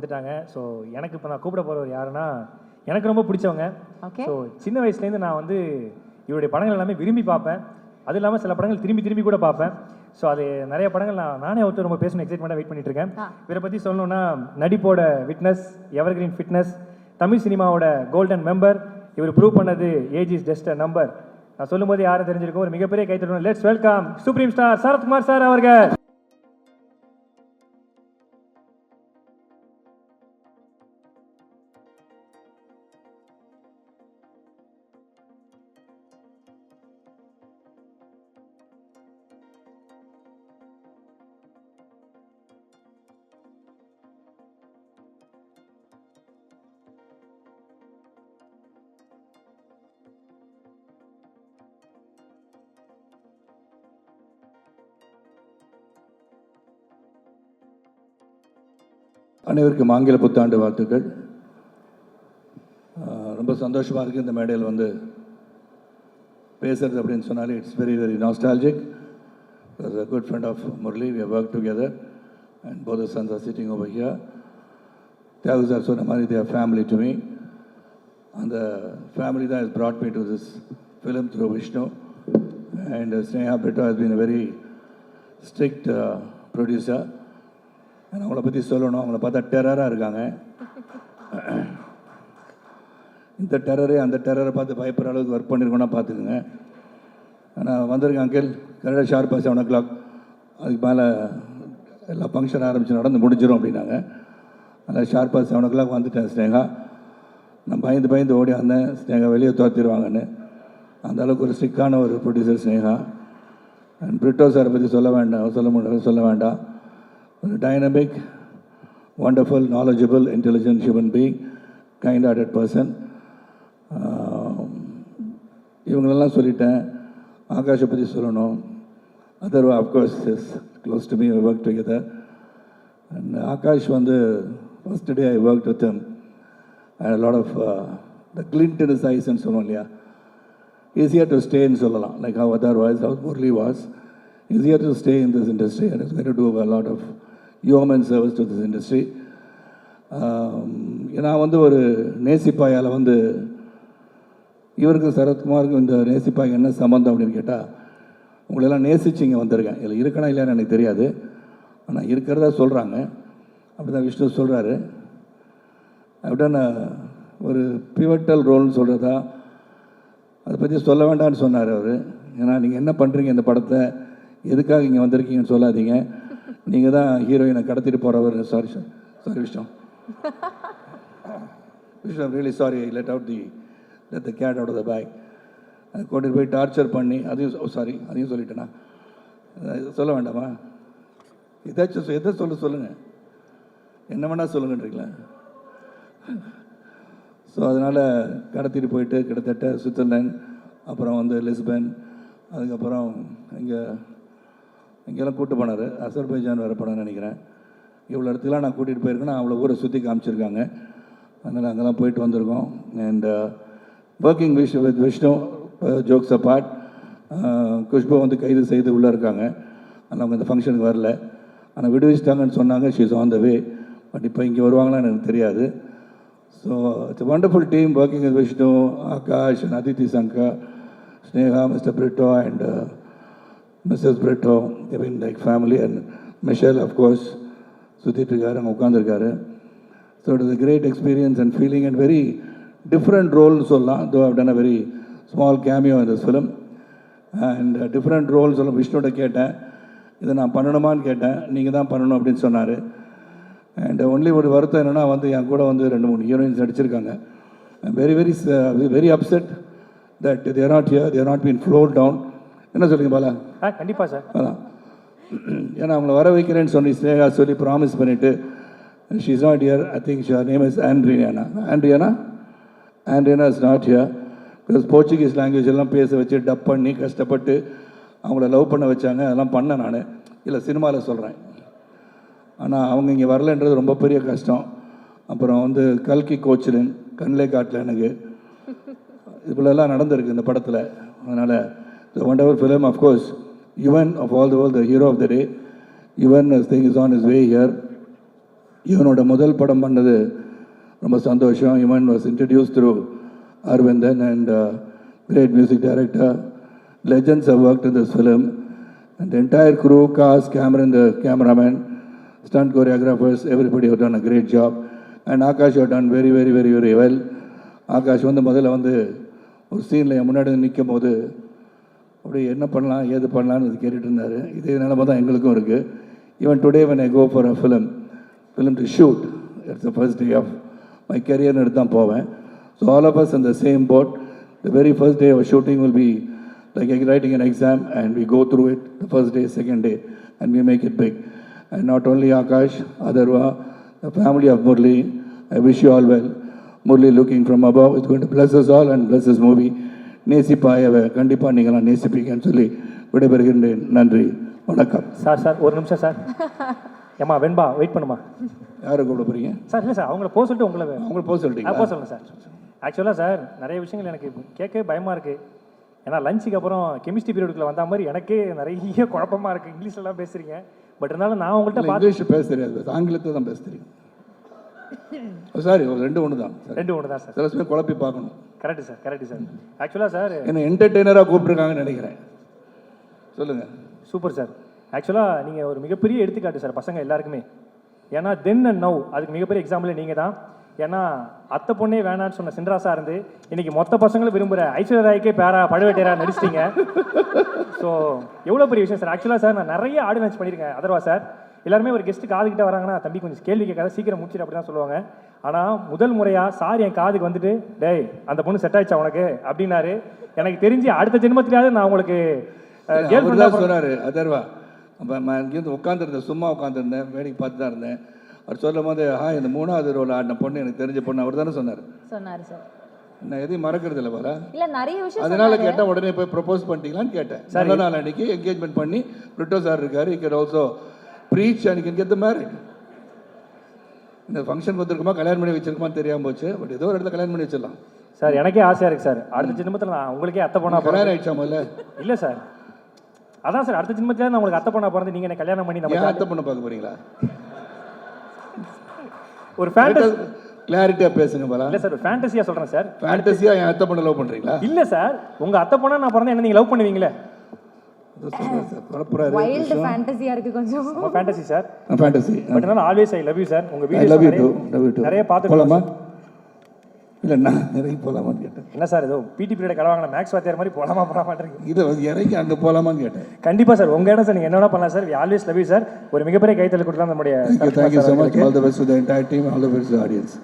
வந்துட்டாங்க. ஸோ எனக்கு இப்போ நான் கூப்பிட போகிறவர் யாருன்னா எனக்கு ரொம்ப பிடிச்சவங்க. ஸோ சின்ன வயசுலேருந்து நான் வந்து இவருடைய படங்கள் எல்லாமே விரும்பி பார்ப்பேன். அது இல்லாமல் சில படங்கள் திரும்பி திரும்பி கூட பார்ப்பேன். ஸோ அது நிறைய படங்கள் நானே ஒருத்தர் ரொம்ப பேசணும் எக்ஸைட்மெண்ட்டாக வெயிட் பண்ணிட்டு இருக்கேன். இவரை பற்றி சொல்லணும்னா நடிப்போட விட்னஸ், எவர்கிரீன் ஃபிட்னஸ், தமிழ் சினிமாவோட கோல்டன் மெம்பர். இவர் ப்ரூவ் பண்ணது age is just a number. நான் சொல்லும்போது யாரும் தெரிஞ்சிருக்கும். ஒரு மிகப்பெரிய கைத்தட்டணும். Let's welcome supreme star Sarathkumar sir அவர்கள். அனைவருக்கும் ஆங்கில புத்தாண்டு வாழ்த்துக்கள். ரொம்ப சந்தோஷமாக இருக்குது இந்த மேடையில் வந்து பேசுறது அப்படின்னு சொன்னாலே it's very very nostalgic. a good friend of Murali, we have worked together and both the sons are sitting over here. Thiagu sir சொன்ன மாதிரி they are family to me. And the family that has brought me to this film through Vishnu, and Sneha Brito has been a very strict producer. அவங்கள பற்றி சொல்லணும். அவங்கள பார்த்தா டெரராக இருக்காங்க. இந்த டெரரு அந்த டெரரை பார்த்து பயப்படுற அளவுக்கு ஒர்க் பண்ணியிருக்கோன்னா பார்த்துக்குங்க. ஆனால் வந்திருக்கேன் அங்கிள் கரெக்டாக ஷார்ப்பாக 7 o'clock அதுக்கு மேலே எல்லா ஃபங்க்ஷன் ஆரம்பித்து நடந்து முடிஞ்சிடும் அப்படின்னாங்க. அதில் ஷார்ப்பாக 7 o'clock வந்துட்டேன். ஸ்னேகா நான் பயந்து ஓடி வந்தேன். ஸ்னேகா வெளியே தோற்றிடுவாங்கன்னு. அந்த அளவுக்கு ஒரு ஸ்ட்ரிக்டான ஒரு ப்ரொடியூசர் ஸ்னேகா. அண்ட் பிரிட்டோ சாரை பற்றி சொல்ல வேண்டாம். A dynamic, wonderful, knowledgeable, intelligent human being, kind-hearted person. இவங்களெல்லாம் சொல்லிட்டேன். ஆகாஷை பற்றி சொல்லணும். Other of course is close to me, we work together. And Akash வந்து first day I worked with him. I had a lot of the glint in his eyes ன்னு சொல்லுவோம் இல்லையா, easier to stay ன்னு சொல்லலாம். Like how otherwise, how Murali was, easier to stay in this industry and is going to do a lot of human service to this industry. நான் வந்து ஒரு நேசிப்பாயால் வந்து இவருக்கும் சரத்குமாருக்கும் இந்த நேசிப்பாய் என்ன சம்மந்தம் அப்படின்னு கேட்டால், உங்களெல்லாம் நேசிச்சு இங்கே வந்திருக்கேன். இதில் இருக்கணும் இல்லையான்னு எனக்கு தெரியாது, ஆனால் இருக்கிறதா சொல்கிறாங்க. அப்படி தான் விஷ்ணு சொல்கிறாரு. அப்படின்னா ஒரு பிவட்டல் ரோல்னு சொல்கிறதா அதை பற்றி சொல்ல வேண்டாம்னு சொன்னார் அவர். ஏன்னா நீங்கள் என்ன பண்ணுறீங்க இந்த படத்தை, எதுக்காக இங்கே வந்திருக்கீங்கன்னு சொல்லாதீங்க, நீங்கள் தான் ஹீரோயினை கடத்திட்டு போகிறவர். Sorry Vishnu, I'm really sorry, I let the cat out of the bag. அது கொண்டு போய் டார்ச்சர் பண்ணி அதையும் சொல்லிட்டேனா, சொல்ல வேண்டாமா? ஏதாச்சும் எதை சொல்லுங்கள், என்ன வேணால் சொல்லுங்கன்றீங்களா? ஸோ அதனால் கடத்திட்டு போயிட்டு கிட்டத்தட்ட சுவிட்சர்லாந்து, அப்புறம் வந்து லிஸ்பன், அதுக்கப்புறம் இங்கெல்லாம் கூப்பிட்டு போனார். அசர்பைஜான் வேறு படம் நினைக்கிறேன். இவ்வளோ இடத்துக்குலாம் நான் கூட்டிகிட்டு போயிருக்கேன்னா அவ்வளோ ஊரை சுற்றி காமிச்சிருக்காங்க. அதனால் அங்கெல்லாம் போயிட்டு வந்திருக்கோம். And working with Vishnu, jokes apart, Khushbu வந்து கைது செய்து உள்ளே இருக்காங்க. ஆனால் அவங்க இந்த ஃபங்க்ஷனுக்கு வரல. ஆனால் விடுவிச்சிட்டாங்கன்னு சொன்னாங்க. She is on the way. But இப்போ இங்கே வருவாங்களான்னு எனக்கு தெரியாது. So it's a wonderful team working with Vishnu, Akash and Aditi Sanka, Sneha, Mr. Brito and Mrs. Brito. They've been like family. And Michelle, of course, சுற்றிட்டு இருக்காரு, அங்கே உட்காந்துருக்காரு. So it is a great experience and feeling and very different ரோல்னு சொல்லலாம். though I've done a very small cameo in this film and different role சொல்ல. விஷ்ணுகிட்ட கேட்டேன், இதை நான் பண்ணணுமான்னு கேட்டேன். நீங்கள் தான் பண்ணணும் அப்படின்னு சொன்னார். அண்ட் ஒன்லி ஒரு வருத்தம் என்னென்னா வந்து என் கூட வந்து 2-3 ஹீரோயின்ஸ் நடிச்சிருக்காங்க. Very very very upset that they're not here, they're not been float down. என்ன சொல்லுங்க பாலா? கண்டிப்பாக சார். அதான், ஏன்னா அவங்கள வர வைக்கிறேன்னு ஸ்னேகா சொல்லி ப்ராமிஸ் பண்ணிவிட்டு she is not here. I think sure name is Andriana is not here. Because Portuguese language எல்லாம் பேச வச்சு டப் பண்ணி கஷ்டப்பட்டு அவங்கள லவ் பண்ண வச்சாங்க. அதெல்லாம் பண்ணேன் நான், இல்லை சினிமாவில் சொல்கிறேன். ஆனால் அவங்க இங்கே வரலன்றது ரொம்ப பெரிய கஷ்டம். அப்புறம் வந்து கல்கி கோச்சிலன் கண்ணிலே காட்டல எனக்கு, இதுக்குள்ளெல்லாம் நடந்திருக்கு இந்த படத்தில். அதனால் the wonderful film, of course, Yuvan of all the world, the hero of the day. Yuvan, I think, is on his way here. இவனோட முதல் படம் பண்ணது ரொம்ப சந்தோஷம். இவன் was introduce through Aravindan and great music director. Legends have worked in this film. And the entire crew, cast, Cameron, the cameraman, stunt choreographers, everybody have done a great job. And Akash have done very, very, very, very well. Akash வந்து முதல்ல வந்து ஒரு சீனில் முன்னாடி நிற்கும் போது அப்படி என்ன பண்ணலாம் ஏது பண்ணலான்னு கேட்டுட்டு இருந்தார். இதே நிலைமை தான் எங்களுக்கும் இருக்குது. Even today when I go for a film to shoot, it's the first day of my career எடுத்து தான் போவேன். So all of us in the same boat. The very first day of shooting will be like writing an exam, and we go through it the first day, second day, and we make it big. And not only Akash, Adarva, the family of Murli, I wish you all well. Murli looking from above is going to bless us all and bless this movie. நேசிப்பாயவை கண்டிப்பாக நீங்களாம் நேசிப்பீங்கன்னு சொல்லி விடைபெறுகின்றேன். நன்றி, வணக்கம். Sir ஒரு நிமிஷம் sir. ஏம்மா வெண்பா wait பண்ணுமா. யாரை கூப்பிட போகிறீங்க சார்? இல்லை சார், அவங்கள போக சொல்லிட்டு உங்களை அவங்கள போக சொல்லிட்டீங்க. போக சொல்லுங்கள் சார். ஆக்சுவலாக சார் நிறைய விஷயங்கள் எனக்கு கேட்கவே பயமாக இருக்குது. ஏன்னா லஞ்சுக்கு அப்புறம் கெமிஸ்ட்ரி பீரியடுக்குள்ள வந்த மாதிரி எனக்கே நிறைய குழப்பமாக இருக்குது. இங்கிலீஷ்லாம் பேசுகிறீங்க, பட் இருந்தாலும் நான் உங்கள்கிட்ட இங்கிலீஷ் பேச தெரியாது, ஆங்கிலத்தை தான் பேச தெரியும். சாரி, ரெண்டு ஒன்று தான் சார். சில சமயம் குழப்பி பார்க்கணும். Correct sir. ஆக்சுவலாக சார் என்ன என்டர்டெய்னராக கூப்பிட்ருக்காங்கன்னு நினைக்கிறேன். சொல்லுங்கள். Super sir. ஆக்சுவலாக நீங்கள் ஒரு மிகப்பெரிய எடுத்துக்காட்டு சார் பசங்க எல்லாருக்குமே. ஏன்னா தென் அண்ட் நவ் அதுக்கு மிகப்பெரிய எக்ஸாம்பிள் நீங்கள் தான். ஏன்னா அத்தை பொண்ணே வேணான்னு சொன்ன சின்ராசா இருந்து இன்னைக்கு மொத்த பசங்களும் விரும்புகிற ஐஸ்வர்யா ராய்க்கே பழுவேட்டையரா நடிச்சிட்டீங்க. ஸோ எவ்வளோ பெரிய விஷயம் சார். ஆக்சுவலாக சார் நான் நிறைய ஆடியன்ஸ் பண்ணியிருக்கேன். அதர்வா சார் எல்லாருமே ஒரு கெஸ்ட்டு காதுகிட்ட வராங்கன்னா தம்பி கொஞ்சம் கேள்வி கேட்காத சீக்கிரம் முடிச்சிட்டு அப்படி தான் சொல்லுவாங்க. ஆனால் முதல் முறையாக சார் என் காதுக்கு வந்துட்டு டேய் அந்த பொண்ணு செட் ஆயிடுச்சா உனக்கு அப்படின்னாரு. எனக்கு தெரிஞ்சு அடுத்த ஜென்மத்திலாவது நான் உங்களுக்கு சொன்னார். அதர்வா இங்கேருந்து உட்காந்துருந்தேன், சும்மா உட்காந்துருந்தேன், வேடிக்கை பார்த்து தான் இருந்தேன். அவர் சொல்லும் போது இந்த 3வது ரோல் ஆடின பொண்ணு எனக்கு தெரிஞ்ச பொண்ணு அவர் தானே சொன்னார் சார். நான் எதையும் மறக்கிறது இல்லை போல. இல்ல நிறைய விஷயம் அதனால கேட்டால் உடனே போய் ப்ரொபோஸ் பண்ணிட்டீங்களான்னு கேட்டேன். நல்ல நாள் அன்னைக்கு என்கேஜ்மெண்ட் பண்ணி ரிட்டோ சார் இருக்காரு. He can also preach and can get the married. இந்த ஃபங்க்ஷன் வந்திருக்குமா கல்யாணம் பண்ணி வச்சிருக்குமான்னு தெரியாமல் போச்சு. பட் ஏதோ ஒரு இடத்துல கல்யாணம் பண்ணி வச்சிடலாம் சார். எனக்கே ஆசையாக இருக்குது சார். அடுத்த ஜென்மத்தில் நான் உங்களுக்கே அத்தை பொண்ணா கல்யாணம் ஆயிடுச்சாம இல்லை? இல்லை சார், அதான் சார் அடுத்த ஜென்மத்தில் நான் உங்களுக்கு அத்தை பொண்ணா பிறந்து நீங்கள் என்ன கல்யாணம் பண்ணி நம்ம அத்தை பொண்ணை பார்க்க போறீங்களா? ஒரு ஃபேண்டசி கிளாரிட்டியா பேசுங்க பாலா. இல்ல சார், ஒரு ஃபேண்டசியா சொல்றேன் சார். ஃபேண்டசியா என் அத்தை பொண்ணை லவ் பண்றீங்களா? இல்ல சார், உங்க அத்தை பொண்ணா நான் பிறந்தா என்ன நீங்க லவ் பண்ணுவீங்களே? வைல்ட் ஃபேண்டசியா இருக்கு கொஞ்சம். Fantasy sir, fantasy. பட் நான் always I love you sir. உங்க வீடியோஸ் நிறைய பார்த்து போலாமா? இல்ல நான் நிறைய போலாமான்னு கேட்டேன். என்ன சார் ஏதோ பிடி பீரியட் கடவாங்க மேக்ஸ் வாத்தியார் மாதிரி போலாமான்றீங்க. இது இறங்கி அங்க போலாமான்னு கேட்டேன். கண்டிப்பா சார், உங்க இடம் சார், நீங்க என்ன பண்ணலாம் sir. We always love you sir. ஒரு மிகப்பெரிய கைத்தல் கொடுக்கலாம் நம்முடைய. Thank you so much. All the best to the entire team. All the best to the audience.